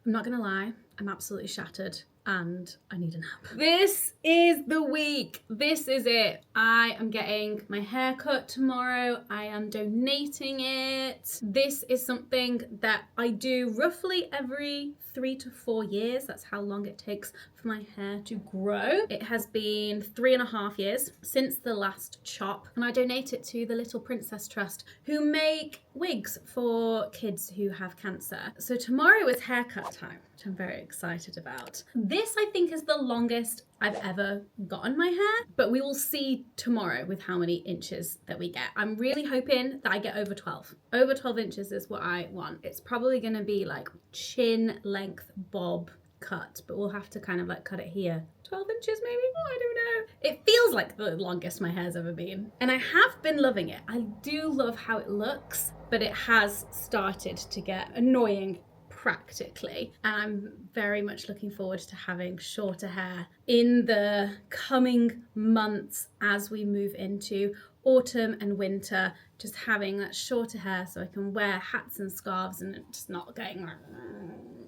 I'm not gonna lie, I'm absolutely shattered and I need a nap. This is the week. This is it. I am getting my hair cut tomorrow. I am donating it. This is something that I do roughly every 3 to 4 years. That's how long it takes for my hair to grow. It has been 3.5 years since the last chop, and I donate it to the Little Princess Trust, who make wigs for kids who have cancer. So tomorrow is haircut time, which I'm very excited about. This, I think, is the longest I've ever gotten my hair, but we will see tomorrow with how many inches that we get. I'm really hoping that I get over 12. Over 12 inches is what I want. It's probably gonna be like chin length bob cut, but we'll have to kind of like cut it here. 12 inches maybe? Oh, I don't know. It feels like the longest my hair's ever been. And I have been loving it. I do love how it looks, but it has started to get annoying practically, and I'm very much looking forward to having shorter hair in the coming months as we move into autumn and winter, just having that shorter hair so I can wear hats and scarves and just not going like,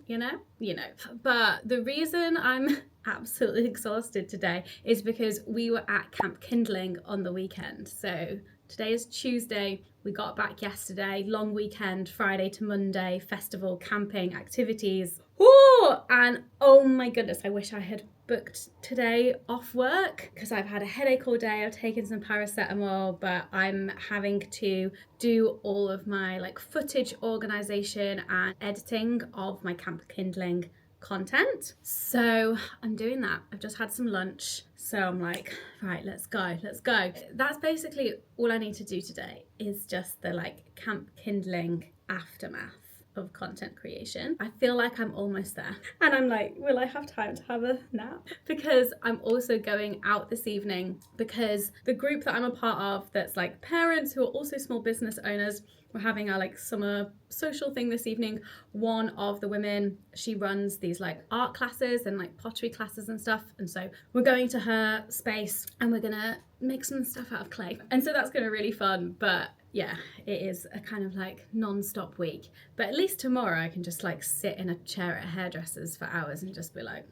you know. But the reason I'm absolutely exhausted today is because we were at Camp Kindling on the weekend. So today is Tuesday. We got back yesterday, long weekend, Friday to Monday, festival, camping, activities. Ooh, and oh my goodness, I wish I had booked today off work because I've had a headache all day. I've taken some paracetamol, but I'm having to do all of my like footage organization and editing of my Camp Kindling content. So I'm doing that. I've just had some lunch. So I'm like, right, let's go. That's basically all I need to do today, is just the like Camp Kindling aftermath of content creation. I feel like I'm almost there. And I'm like, will I have time to have a nap? Because I'm also going out this evening, because the group that I'm a part of that's like parents who are also small business owners, we're having our like summer social thing this evening. One of the women, she runs these like art classes and like pottery classes and stuff. And so we're going to her space and we're gonna make some stuff out of clay. And so that's gonna be really fun. But yeah, it is a kind of like non-stop week. But at least tomorrow I can just like sit in a chair at a hairdresser's for hours and just be like,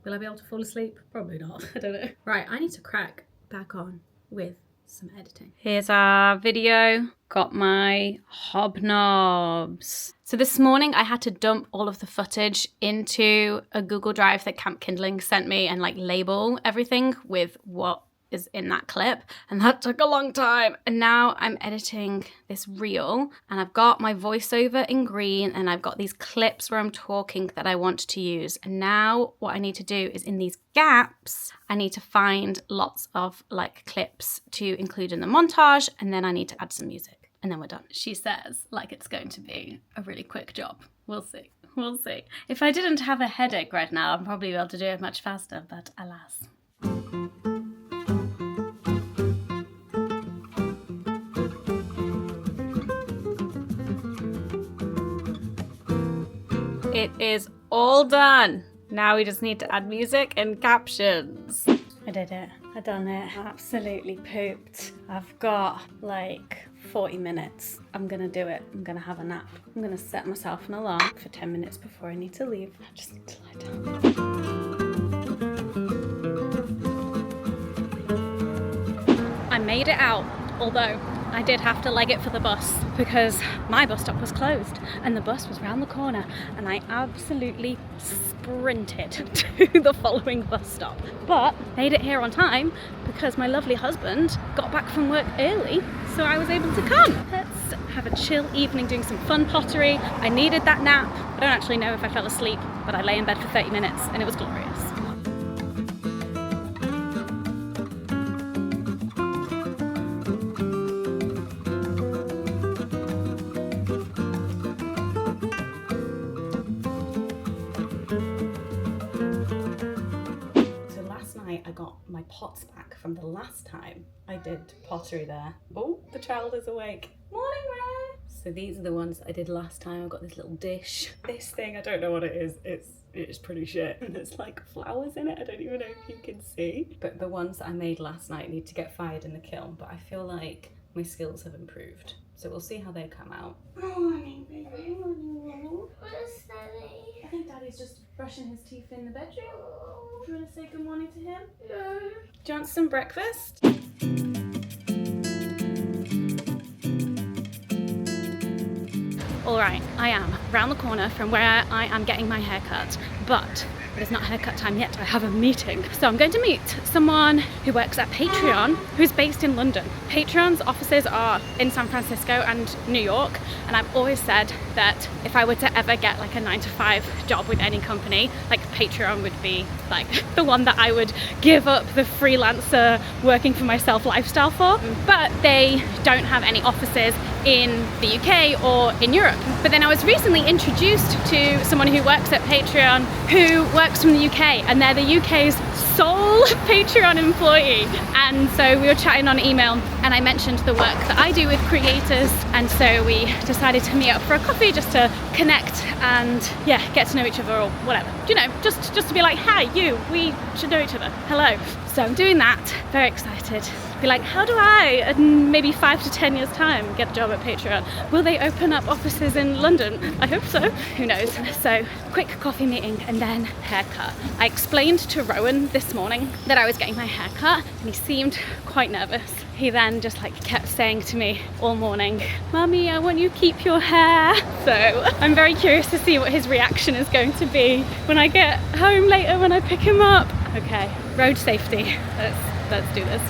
will I be able to fall asleep? Probably not. I don't know. Right, I need to crack back on with some editing. Here's our video. Got my hobnobs. So this morning I had to dump all of the footage into a Google Drive that Camp Kindling sent me and like label everything with what is in that clip, and that took a long time. And now I'm editing this reel, and I've got my voiceover in green, and I've got these clips where I'm talking that I want to use. And now what I need to do is in these gaps, I need to find lots of like clips to include in the montage, and then I need to add some music, and then we're done. She says like it's going to be a really quick job. We'll see. If I didn't have a headache right now, I'd probably be able to do it much faster, but alas. It is all done. Now we just need to add music and captions. I did it. I done it. Absolutely pooped. I've got like 40 minutes. I'm gonna do it. I'm gonna have a nap. I'm gonna set myself an alarm for 10 minutes before I need to leave. I just need to lie down. I made it out, although I did have to leg it for the bus because my bus stop was closed and the bus was round the corner, and I absolutely sprinted to the following bus stop. But made it here on time because my lovely husband got back from work early, so I was able to come. Let's have a chill evening doing some fun pottery. I needed that nap. I don't actually know if I fell asleep, but I lay in bed for 30 minutes and it was glorious. I got my pots back from the last time I did pottery there. Oh, the child is awake. Morning, Ray. So these are the ones I did last time. I've got this little dish. This thing, I don't know what it is. It's pretty shit. And there's like flowers in it. I don't even know if you can see. But the ones that I made last night need to get fired in the kiln. But I feel like my skills have improved. So we'll see how they come out. Morning, baby. What's that? He's just brushing his teeth in the bedroom. Do you want to say good morning to him? No. Do you want some breakfast? Alright, I am round the corner from where I am getting my hair cut, but it is not haircut time yet. I have a meeting. So I'm going to meet someone who works at Patreon, who's based in London. Patreon's offices are in San Francisco and New York, and I've always said that if I were to ever get like a 9-to-5 job with any company, like Patreon would be like the one that I would give up the freelancer working for myself lifestyle for. But they don't have any offices in the UK or in Europe. But then I was recently introduced to someone who works at Patreon who works from the UK, and they're the UK's sole Patreon employee. And so we were chatting on email, and I mentioned the work that I do with creators, and so we decided to meet up for a coffee just to connect and yeah, get to know each other or whatever, you know, just to be like, hi, we should know each other, hello. So I'm doing that, very excited. Be like, how do I, in maybe 5 to 10 years time, get a job at Patreon? Will they open up offices in London? I hope so, who knows. So quick coffee meeting and then haircut. I explained to Rowan this morning that I was getting my hair cut, and he seemed quite nervous. He then just like kept saying to me all morning, Mummy, I want you to keep your hair. So I'm very curious to see what his reaction is going to be when I get home later, when I pick him up. Okay, road safety, let's do this.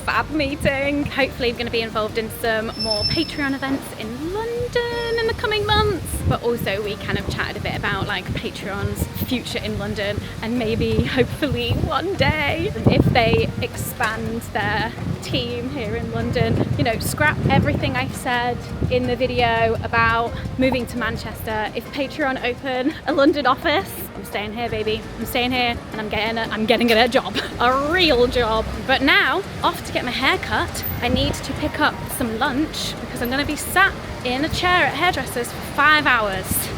Fab meeting. Hopefully I'm going to be involved in some more Patreon events in London in the coming months, but also we kind of chatted a bit about like Patreon's future in London, and maybe hopefully one day if they expand their team here in London, you know, scrap everything I said in the video about moving to Manchester. If Patreon open a London office, I'm staying here, baby. I'm staying here, and I'm getting a job, a real job. But now, off to get my hair cut. I need to pick up some lunch because I'm going to be sat in a chair at hairdressers for 5 hours.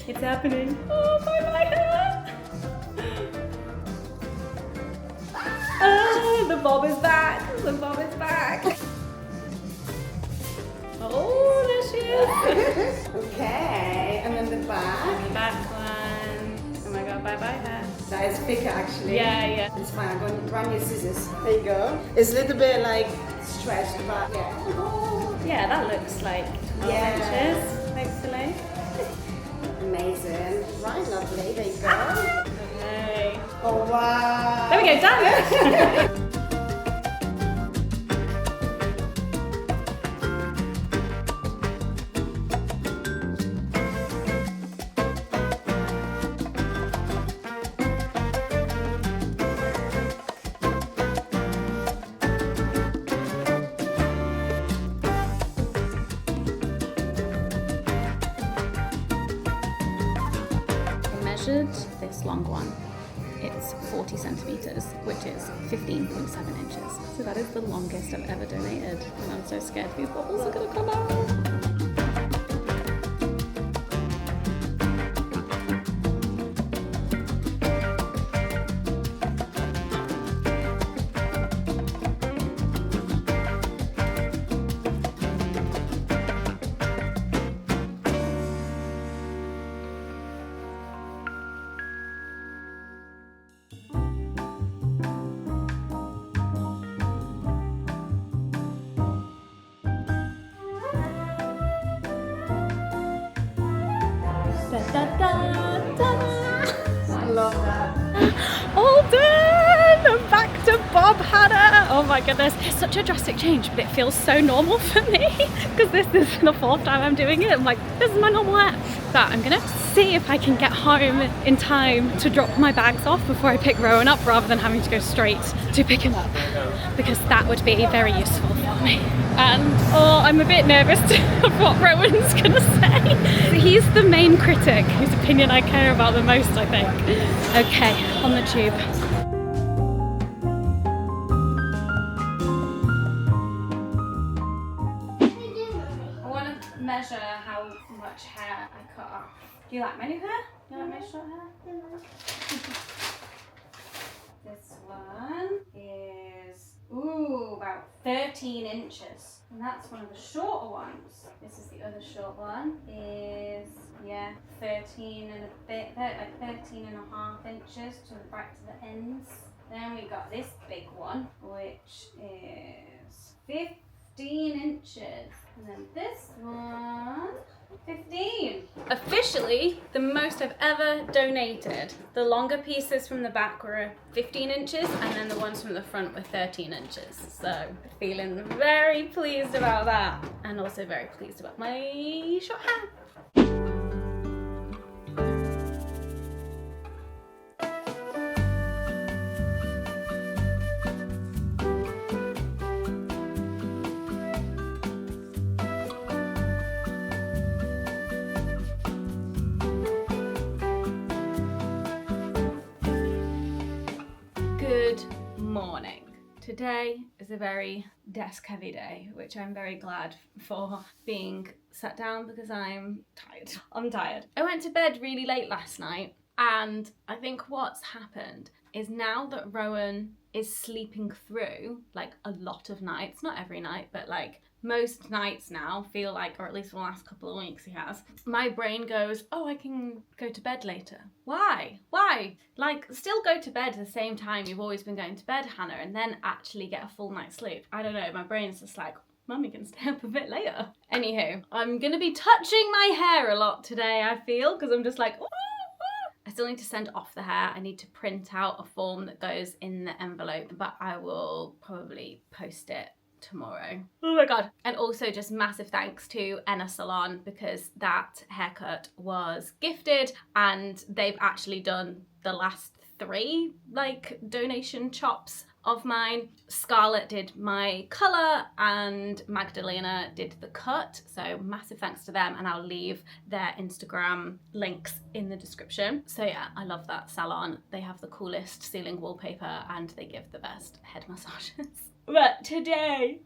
It's happening. Oh, my hair! Oh, the bob is back. The bob is back. Oh, there she is. Okay, and then the back. The back one. Oh my god, bye bye hair. That is thicker actually. Yeah. It's fine. I'm going to run your scissors. There you go. It's a little bit like stretched, but yeah. Oh, yeah, that looks like 12 inches, hopefully. Amazing. Right, lovely. There you go. Okay. Oh, wow. There we go, done. This long one, it's 40 centimeters, which is 15.7 inches. So that is the longest I've ever donated, and I'm so scared these bubbles are gonna come out. I love that. All done! I'm back to bob Hannah! Oh my goodness, it's such a drastic change, but it feels so normal for me because this is the 4th time I'm doing it. I'm like, this is my normal hair. But I'm gonna see if I can get home in time to drop my bags off before I pick Rowan up rather than having to go straight to pick him up, because that would be very useful for me. And I'm a bit nervous of what Rowan's gonna say. He's the main critic whose opinion I care about the most, I think. Okay, on the tube. I want to measure how much hair I cut off. Do you like my new hair? Do you like my short hair? This one is, about 13 inches. And that's one of the shorter ones. This is the other short one. Is, 13 and a bit, like 13 and a half inches right to the ends. Then we got this big one, which is 15 inches. And then this one, 15. Officially, the most I've ever donated. The longer pieces from the back were 15 inches, and then the ones from the front were 13 inches. So, feeling very pleased about that. And also very pleased about my short hair. Good morning. Today is a very desk-heavy day, which I'm very glad for being sat down because I'm tired. I'm tired. I went to bed really late last night, and I think what's happened is now that Rowan is sleeping through like a lot of nights, not every night, but like most nights now feel like, or at least for the last couple of weeks he has, my brain goes, oh, I can go to bed later. Why? Like, still go to bed at the same time you've always been going to bed, Hannah, and then actually get a full night's sleep. I don't know, my brain's just like, Mummy can stay up a bit later. Anywho, I'm gonna be touching my hair a lot today, I feel, because I'm just like, ooh. I still need to send off the hair. I need to print out a form that goes in the envelope, but I will probably post it tomorrow. Oh my god. And also just massive thanks to Enna Salon, because that haircut was gifted and they've actually done the last 3 like donation chops of mine. Scarlett did my colour and Magdalena did the cut, so massive thanks to them, and I'll leave their Instagram links in the description. So yeah, I love that salon. They have the coolest ceiling wallpaper and they give the best head massages. But today,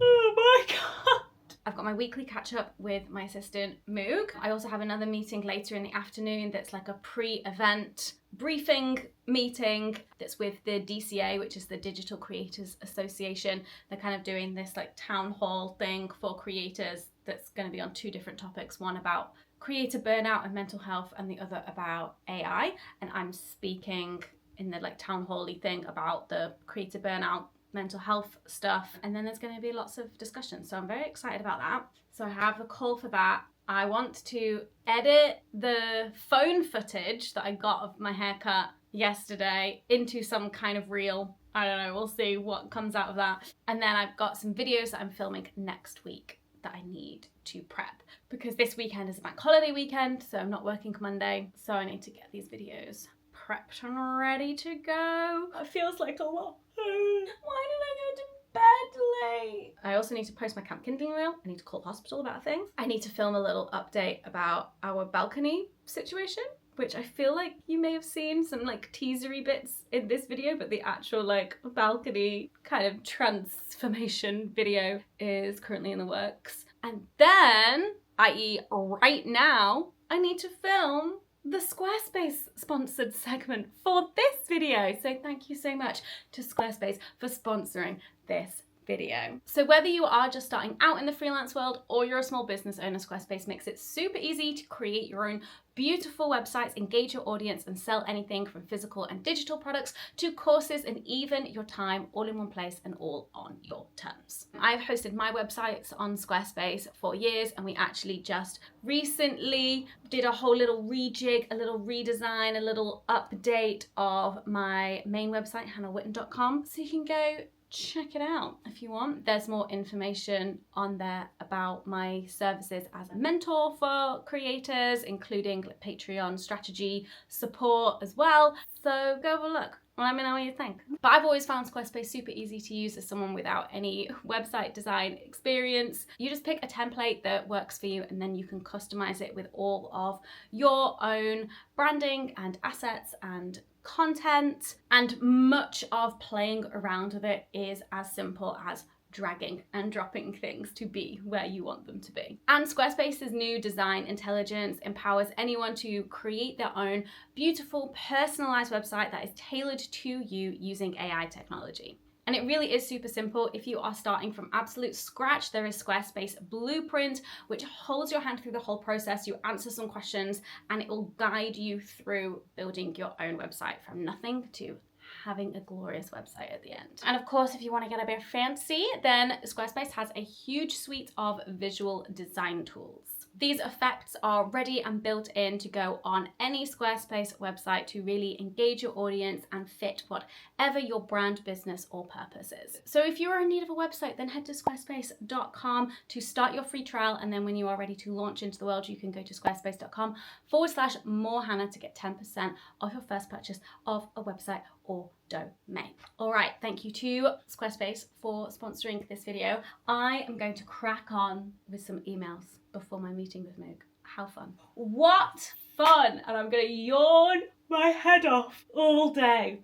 oh my god. I've got my weekly catch up with my assistant Moog. I also have another meeting later in the afternoon that's like a pre-event briefing meeting that's with the DCA, which is the Digital Creators Association. They're kind of doing this like town hall thing for creators that's going to be on 2 different topics, one about creator burnout and mental health and the other about AI. And I'm speaking in the like town hall-y thing about the creator burnout mental health stuff, and then there's going to be lots of discussion, so I'm very excited about that. So I have a call for that. I want to edit the phone footage that I got of my haircut yesterday into some kind of reel. I don't know, we'll see what comes out of that. And then I've got some videos that I'm filming next week that I need to prep, because this weekend is a bank holiday weekend, so I'm not working Monday, so I need to get these videos prepped and ready to go. It feels like a lot. Why did I go to bed late? I also need to post my camp kindling reel. I need to call the hospital about a thing. I need to film a little update about our balcony situation, which I feel like you may have seen some like teasery bits in this video, but the actual like balcony kind of transformation video is currently in the works. And then, i.e. right now, I need to film the Squarespace sponsored segment for this video. So thank you so much to Squarespace for sponsoring this video. So whether you are just starting out in the freelance world or you're a small business owner, Squarespace makes it super easy to create your own beautiful websites, engage your audience, and sell anything from physical and digital products to courses and even your time, all in one place and all on your terms. I've hosted my websites on Squarespace for years, and we actually just recently did a whole little rejig, a little redesign, a little update of my main website, hannahwitton.com. So you can go check it out if you want. There's more information on there about my services as a mentor for creators, including Patreon strategy support as well. So go have a look. Let me know what you think. But I've always found Squarespace super easy to use as someone without any website design experience. You just pick a template that works for you, and then you can customize it with all of your own branding and assets and content, and much of playing around with it is as simple as dragging and dropping things to be where you want them to be. And Squarespace's new design intelligence empowers anyone to create their own beautiful personalized website that is tailored to you using AI technology. And it really is super simple. If you are starting from absolute scratch, there is Squarespace Blueprint, which holds your hand through the whole process. You answer some questions and it will guide you through building your own website from nothing to having a glorious website at the end. And of course, if you want to get a bit fancy, then Squarespace has a huge suite of visual design tools. These effects are ready and built in to go on any Squarespace website to really engage your audience and fit whatever your brand, business, or purpose is. So if you are in need of a website, then head to squarespace.com to start your free trial. And then when you are ready to launch into the world, you can go to squarespace.com/morehannah to get 10% off your first purchase of a website or domain. All right, thank you to Squarespace for sponsoring this video. I am going to crack on with some emails before my meeting with Moog. How fun. What fun! And I'm gonna yawn my head off all day.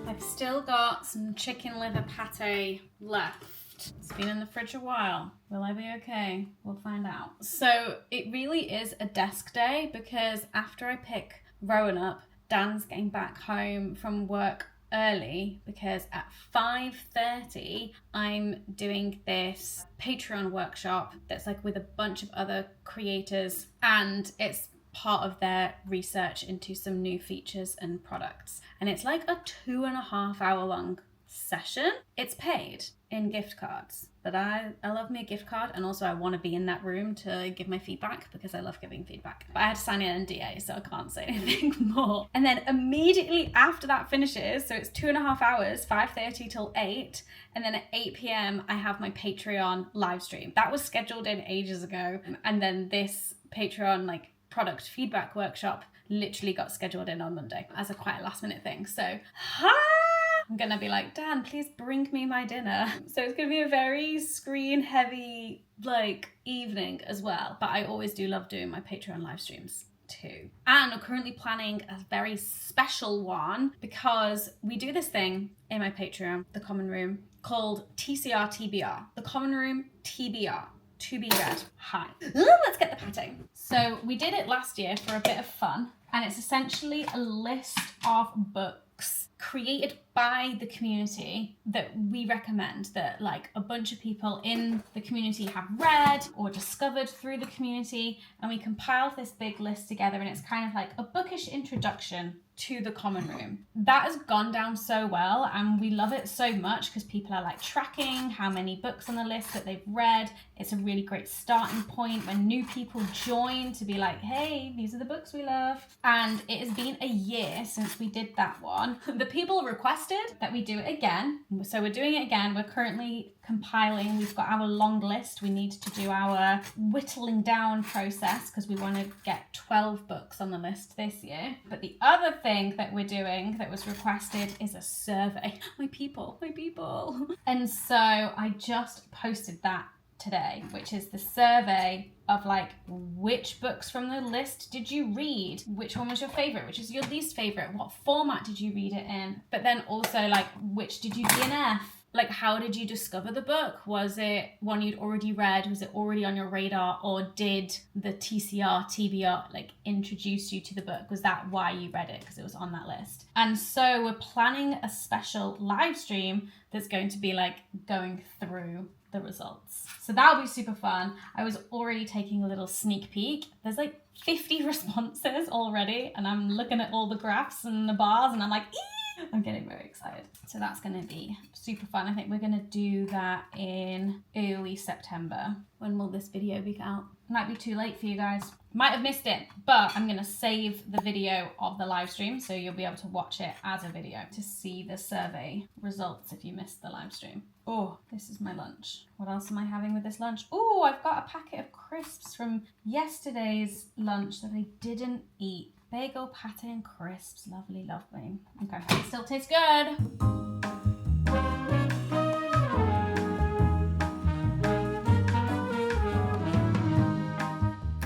I've still got some chicken liver pate left. It's been in the fridge a while. Will I be okay? We'll find out. So it really is a desk day because after I pick Rowan up, Dan's getting back home from work early because at 5:30 I'm doing this Patreon workshop that's like with a bunch of other creators, and it's part of their research into some new features and products. And it's like a 2.5 hour long session. It's paid in gift cards, but I love me a gift card, and also I want to be in that room to give my feedback because I love giving feedback. But I had to sign an NDA, so I can't say anything more. And then immediately after that finishes, so it's 2.5 hours, 5:30 till 8, and then at 8 p.m. I have my Patreon live stream. That was scheduled in ages ago, and then this Patreon like product feedback workshop literally got scheduled in on Monday as a quite last minute thing. So I'm gonna be like, Dan, please bring me my dinner. So it's gonna be a very screen heavy like evening as well. But I always do love doing my Patreon live streams too. And I'm currently planning a very special one because we do this thing in my Patreon, the Common Room, called TCR TBR. The Common Room TBR. To be read. Hi. Let's get the pate. So we did it last year for a bit of fun, and it's essentially a list of books created by the community that we recommend, that like a bunch of people in the community have read or discovered through the community, and we compile this big list together, and it's kind of like a bookish introduction to the Common Room. That has gone down so well, and we love it so much because people are like tracking how many books on the list that they've read. It's a really great starting point when new people join to be like, hey, these are the books we love. And it has been a year since we did that one. The people requested that we do it again, so we're doing it again. We're currently compiling. We've got our long list. We need to do our whittling down process because we want to get 12 books on the list this year. But the other thing that we're doing that was requested is a survey. My people. And so I just posted that today, which is the survey of like, which books from the list did you read? Which one was your favorite? Which is your least favorite? What format did you read it in? But then also like, which did you DNF? like, how did you discover the book? Was it one you'd already read? Was it already on your radar? Or did the TCR, TBR, like, introduce you to the book? Was that why you read it? Because it was on that list. And so we're planning a special live stream that's going to be, like, going through the results. So that'll be super fun. I was already taking a little sneak peek. There's, like, 50 responses already. And I'm looking at all the graphs and the bars, and I'm like, I'm getting very excited. So that's going to be super fun. I think we're going to do that in early September. When will this video be out? Might be too late for you guys. Might have missed it, but I'm going to save the video of the live stream so you'll be able to watch it as a video to see the survey results if you missed the live stream. Oh, this is my lunch. What else am I having with this lunch? Oh, I've got a packet of crisps from yesterday's lunch that I didn't eat. Bagel, pate and crisps. Lovely, lovely. Okay, it still tastes good.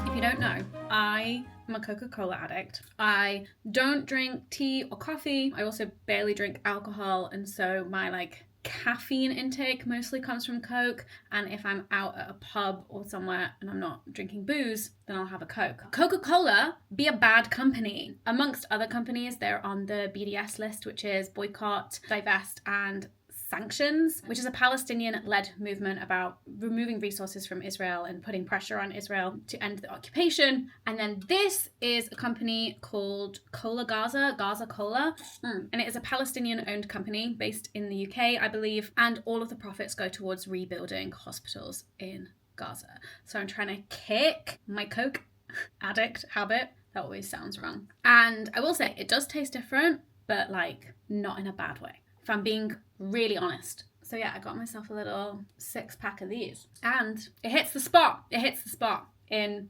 If you don't know, I am a Coca-Cola addict. I don't drink tea or coffee. I also barely drink alcohol, and so my caffeine intake mostly comes from Coke, and if I'm out at a pub or somewhere and I'm not drinking booze, then I'll have a Coke. Coca-Cola be a bad company. Amongst other companies, they're on the BDS list, which is Boycott, Divest and Sanctions, which is a Palestinian-led movement about removing resources from Israel and putting pressure on Israel to end the occupation. And then this is a company called Gaza Cola, and it is a Palestinian-owned company based in the UK, I believe, and all of the profits go towards rebuilding hospitals in Gaza. So I'm trying to kick my Coke addict habit. That always sounds wrong. And I will say, it does taste different, but not in a bad way, if I'm being really honest. So yeah, I got myself a little 6-pack of these, and it hits the spot. It hits the spot in,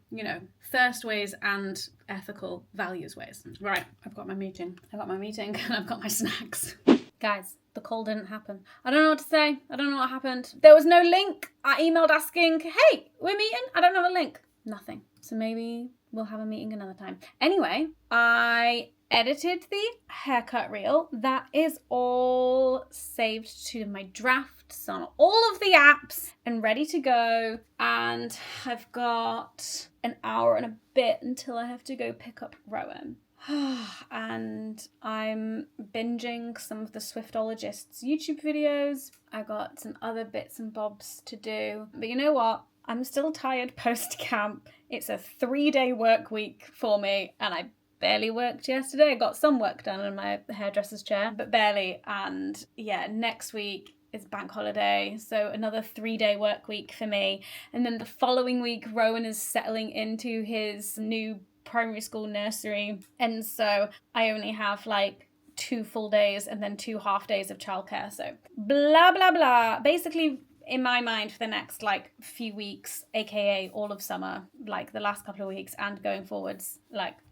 thirst ways and ethical values ways. Right, I've got my meeting and I've got my snacks. Guys, the call didn't happen. I don't know what to say. I don't know what happened. There was no link. I emailed asking, hey, we're meeting. I don't have a link. Nothing. So maybe we'll have a meeting another time. Anyway, I edited the haircut reel. That is all saved to my drafts on all of the apps and ready to go. And I've got an hour and a bit until I have to go pick up Rowan. And I'm binging some of the Swiftologists' YouTube videos. I got some other bits and bobs to do. But you know what? I'm still tired post-camp. It's a 3-day work week for me, and I barely worked yesterday. I got some work done in my hairdresser's chair, but barely. And yeah, next week is bank holiday, so another 3-day work week for me. And then the following week, Rowan is settling into his new primary school nursery. And so I only have 2 full days and then 2 half days of childcare. So blah, blah, blah. Basically, in my mind, for the next few weeks, aka all of summer, the last couple of weeks and going forwards,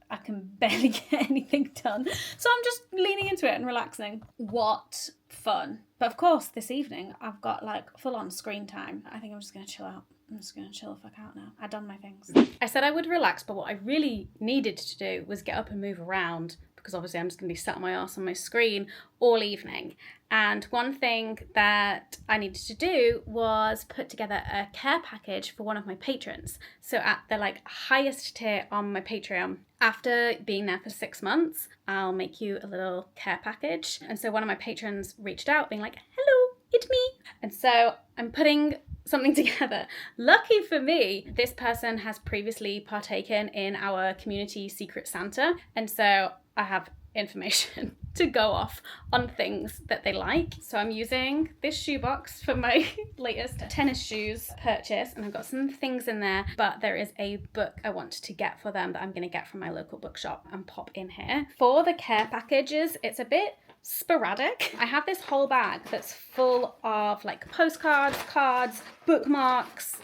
I can barely get anything done. So I'm just leaning into it and relaxing. What fun. But of course, this evening, I've got full-on screen time. I think I'm just going to chill out. I'm just going to chill the fuck out now. I've done my things. I said I would relax, but what I really needed to do was get up and move around, because obviously I'm just going to be sat on my arse on my screen all evening. And one thing that I needed to do was put together a care package for one of my patrons. So at the highest tier on my Patreon, after being there for 6 months, I'll make you a little care package. And so one of my patrons reached out being hello, it's me. And so I'm putting something together. Lucky for me, this person has previously partaken in our community Secret Santa. And so I have information to go off on things that they like. So I'm using this shoebox for my latest tennis shoes purchase, and I've got some things in there, but there is a book I want to get for them that I'm going to get from my local bookshop and pop in here. For the care packages, it's a bit sporadic. I have this whole bag that's full of postcards, cards, bookmarks,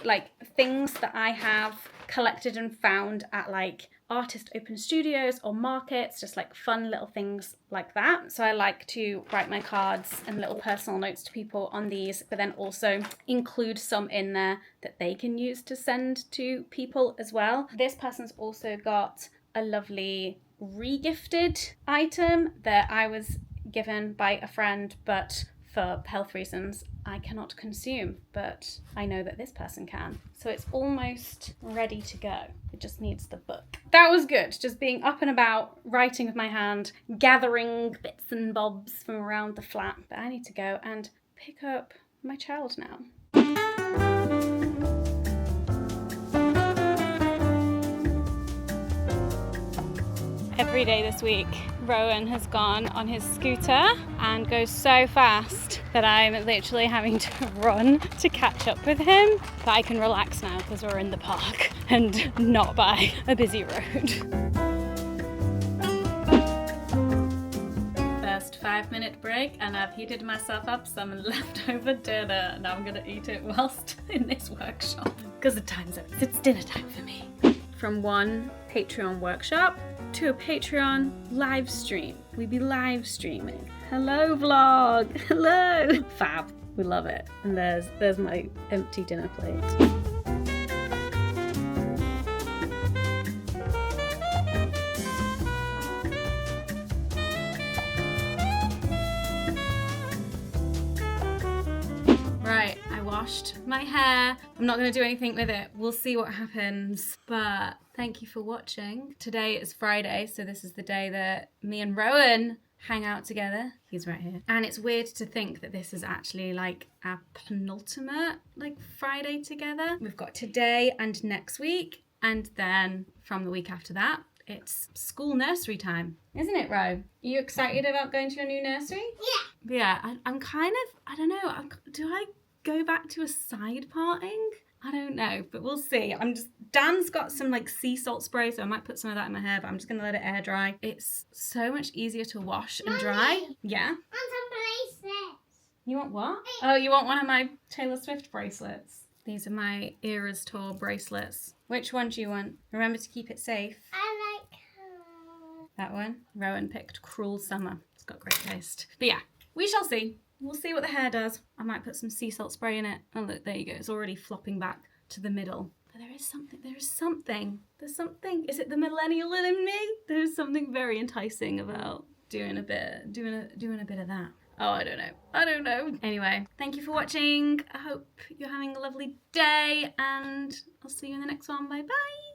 things that I have collected and found at artist open studios or markets, just fun little things like that. So I like to write my cards and little personal notes to people on these, but then also include some in there that they can use to send to people as well. This person's also got a lovely regifted item that I was given by a friend, but for health reasons, I cannot consume, but I know that this person can. So it's almost ready to go. It just needs the book. That was good, just being up and about, writing with my hand, gathering bits and bobs from around the flat. But I need to go and pick up my child now. Every day this week, Rowan has gone on his scooter and goes so fast that I'm literally having to run to catch up with him. But I can relax now because we're in the park and not by a busy road. First 5-minute break, and I've heated myself up some leftover dinner. Now I'm gonna eat it whilst in this workshop because the time's up. It's dinner time for me. From one Patreon workshop to a Patreon live stream. We be live streaming. Hello vlog, hello. Fab, we love it. And there's my empty dinner plate. Right, I washed my hair. I'm not going to do anything with it. We'll see what happens. But thank you for watching. Today is Friday, so this is the day that me and Rowan hang out together. He's right here. And it's weird to think that this is actually like our penultimate Friday together. We've got today and next week, and then from the week after that, it's school nursery time. Isn't it, Ro? Are you excited about going to your new nursery? Yeah. Yeah, I'm kind of, I don't know, do I go back to a side parting? I don't know, but we'll see. Dan's got some sea salt spray, so I might put some of that in my hair, but I'm just gonna let it air dry. It's so much easier to wash and dry. Mommy, Yeah? I want some bracelets. You want what? Oh, you want one of my Taylor Swift bracelets? These are my Eras Tour bracelets. Which one do you want? Remember to keep it safe. I like That one? Rowan picked Cruel Summer. It's got great taste. But yeah, we shall see. We'll see what the hair does. I might put some sea salt spray in it. Oh look, there you go. It's already flopping back to the middle. But there is something. There's something. Is it the millennial in me? There's something very enticing about doing a bit of that. Oh, I don't know. Anyway, thank you for watching. I hope you're having a lovely day, and I'll see you in the next one. Bye bye.